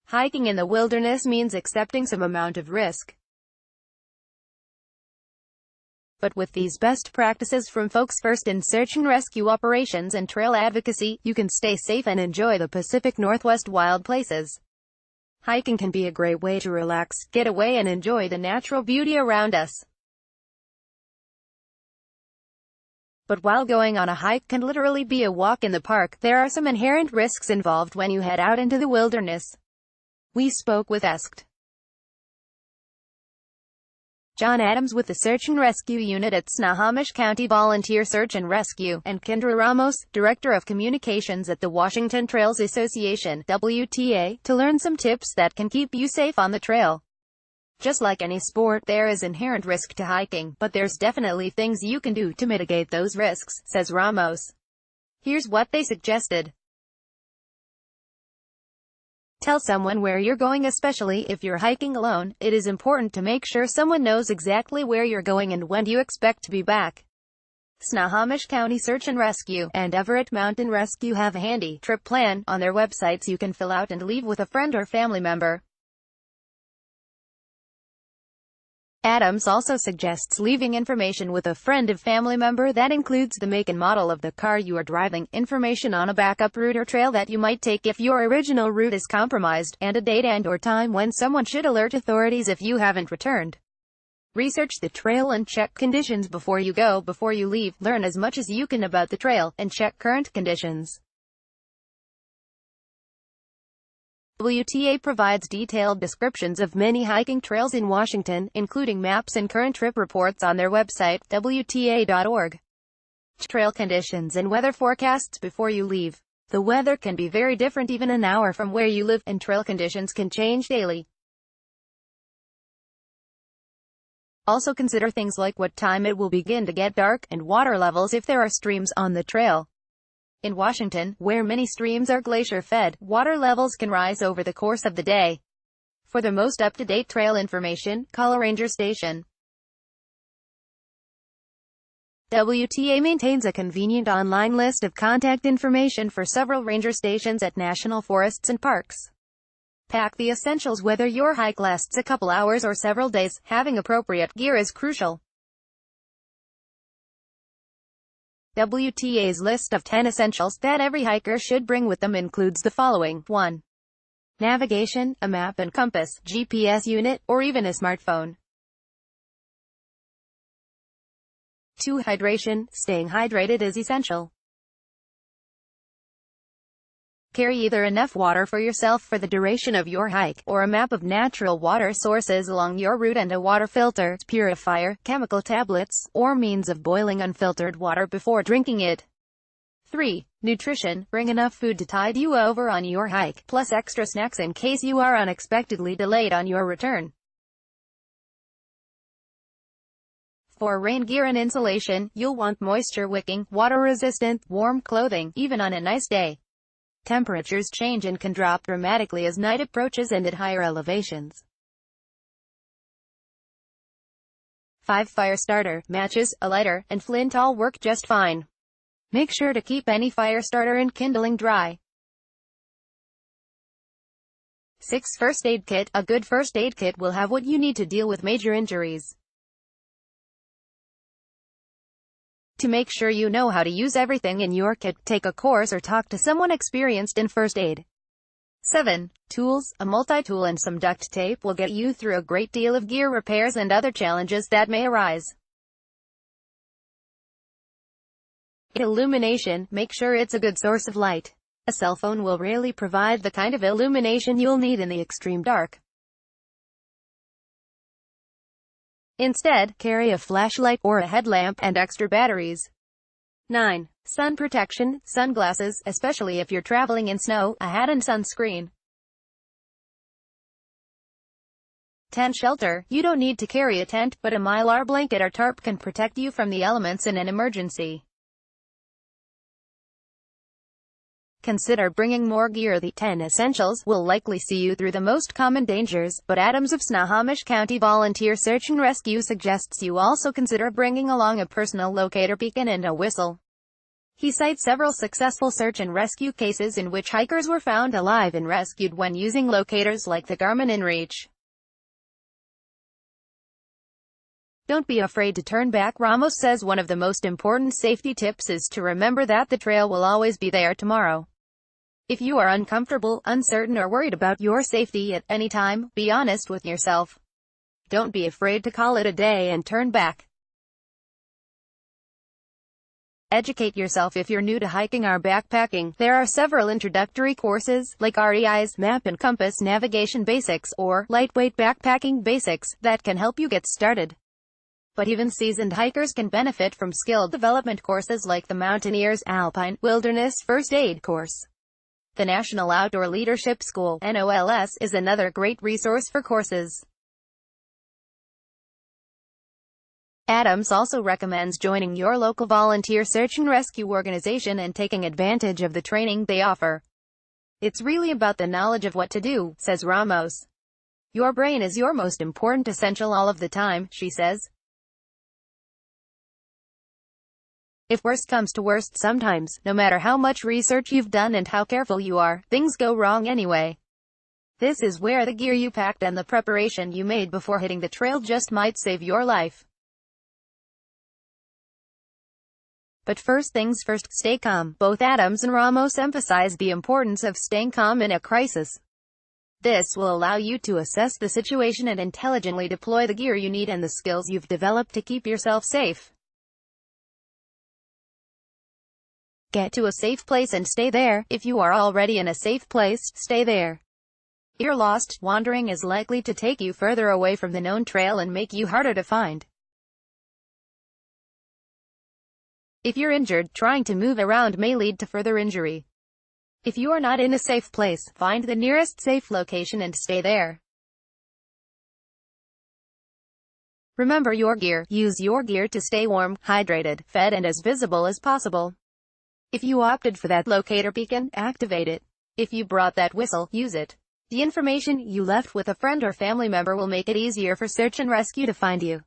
Hiking in the wilderness means accepting some amount of risk. But with these best practices from folks first in search and rescue operations and trail advocacy, you can stay safe and enjoy the Pacific Northwest wild places. Hiking can be a great way to relax, get away and enjoy the natural beauty around us. But while going on a hike can literally be a walk in the park, there are some inherent risks involved when you head out into the wilderness. We spoke with Esked John Adams with the Search and Rescue Unit at Snohomish County Volunteer Search and Rescue, and Kendra Ramos, Director of Communications at the Washington Trails Association, WTA, to learn some tips that can keep you safe on the trail. Just like any sport, there is inherent risk to hiking, but there's definitely things you can do to mitigate those risks, says Ramos. Here's what they suggested. Tell someone where you're going, especially if you're hiking alone. It is important to make sure someone knows exactly where you're going and when you expect to be back. Snohomish County Search and Rescue and Everett Mountain Rescue have a handy trip plan on their websites you can fill out and leave with a friend or family member. Adams also suggests leaving information with a friend or family member that includes the make and model of the car you are driving, information on a backup route or trail that you might take if your original route is compromised, and a date and/or time when someone should alert authorities if you haven't returned. Research the trail and check conditions before you go. Before you leave, learn as much as you can about the trail, and check current conditions. WTA provides detailed descriptions of many hiking trails in Washington, including maps and current trip reports on their website, WTA.org. Trail conditions and weather forecasts before you leave. The weather can be very different even an hour from where you live, and trail conditions can change daily. Also consider things like what time it will begin to get dark, and water levels if there are streams on the trail. In Washington, where many streams are glacier-fed, water levels can rise over the course of the day. For the most up-to-date trail information, call a ranger station. WTA maintains a convenient online list of contact information for several ranger stations at national forests and parks. Pack the essentials whether your hike lasts a couple hours or several days. Having appropriate gear is crucial. WTA's list of 10 essentials that every hiker should bring with them includes the following. 1. Navigation, a map and compass, GPS unit, or even a smartphone. 2. Hydration, staying hydrated is essential. Carry either enough water for yourself for the duration of your hike, or a map of natural water sources along your route and a water filter, purifier, chemical tablets, or means of boiling unfiltered water before drinking it. 3. Nutrition, bring enough food to tide you over on your hike, plus extra snacks in case you are unexpectedly delayed on your return. 4. Rain gear and insulation, you'll want moisture-wicking, water-resistant, warm clothing, even on a nice day. Temperatures change and can drop dramatically as night approaches and at higher elevations. 5. Fire starter, matches, a lighter, and flint all work just fine. Make sure to keep any fire starter and kindling dry. 6. First aid kit, a good first aid kit will have what you need to deal with major injuries. To make sure you know how to use everything in your kit, take a course or talk to someone experienced in first aid. 7. Tools, a multi-tool and some duct tape will get you through a great deal of gear repairs and other challenges that may arise. 8. Illumination, make sure it's a good source of light. A cell phone will rarely provide the kind of illumination you'll need in the extreme dark. Instead, carry a flashlight or a headlamp and extra batteries. 9. Sun protection, sunglasses, especially if you're traveling in snow, a hat and sunscreen. 10. Shelter, you don't need to carry a tent, but a mylar blanket or tarp can protect you from the elements in an emergency. Consider bringing more gear. The 10 essentials will likely see you through the most common dangers, but Adams of Snohomish County Volunteer Search and Rescue suggests you also consider bringing along a personal locator beacon and a whistle. He cites several successful search and rescue cases in which hikers were found alive and rescued when using locators like the Garmin InReach. Don't be afraid to turn back. Ramos says one of the most important safety tips is to remember that the trail will always be there tomorrow. If you are uncomfortable, uncertain, or worried about your safety at any time, be honest with yourself. Don't be afraid to call it a day and turn back. Educate yourself. If you're new to hiking or backpacking, there are several introductory courses, like REI's Map and Compass Navigation Basics, or Lightweight Backpacking Basics, that can help you get started. But even seasoned hikers can benefit from skill development courses like the Mountaineers Alpine Wilderness First Aid course. The National Outdoor Leadership School (NOLS) is another great resource for courses. Adams also recommends joining your local volunteer search and rescue organization and taking advantage of the training they offer. It's really about the knowledge of what to do, says Ramos. Your brain is your most important essential all of the time, she says. If worst comes to worst, sometimes, no matter how much research you've done and how careful you are, things go wrong anyway. This is where the gear you packed and the preparation you made before hitting the trail just might save your life. But first things first, stay calm. Both Adams and Ramos emphasize the importance of staying calm in a crisis. This will allow you to assess the situation and intelligently deploy the gear you need and the skills you've developed to keep yourself safe. Get to a safe place and stay there. If you are already in a safe place, stay there. If you're lost, wandering is likely to take you further away from the known trail and make you harder to find. If you're injured, trying to move around may lead to further injury. If you are not in a safe place, find the nearest safe location and stay there. Remember your gear. Use your gear to stay warm, hydrated, fed, and as visible as possible. If you opted for that locator beacon, activate it. If you brought that whistle, use it. The information you left with a friend or family member will make it easier for search and rescue to find you.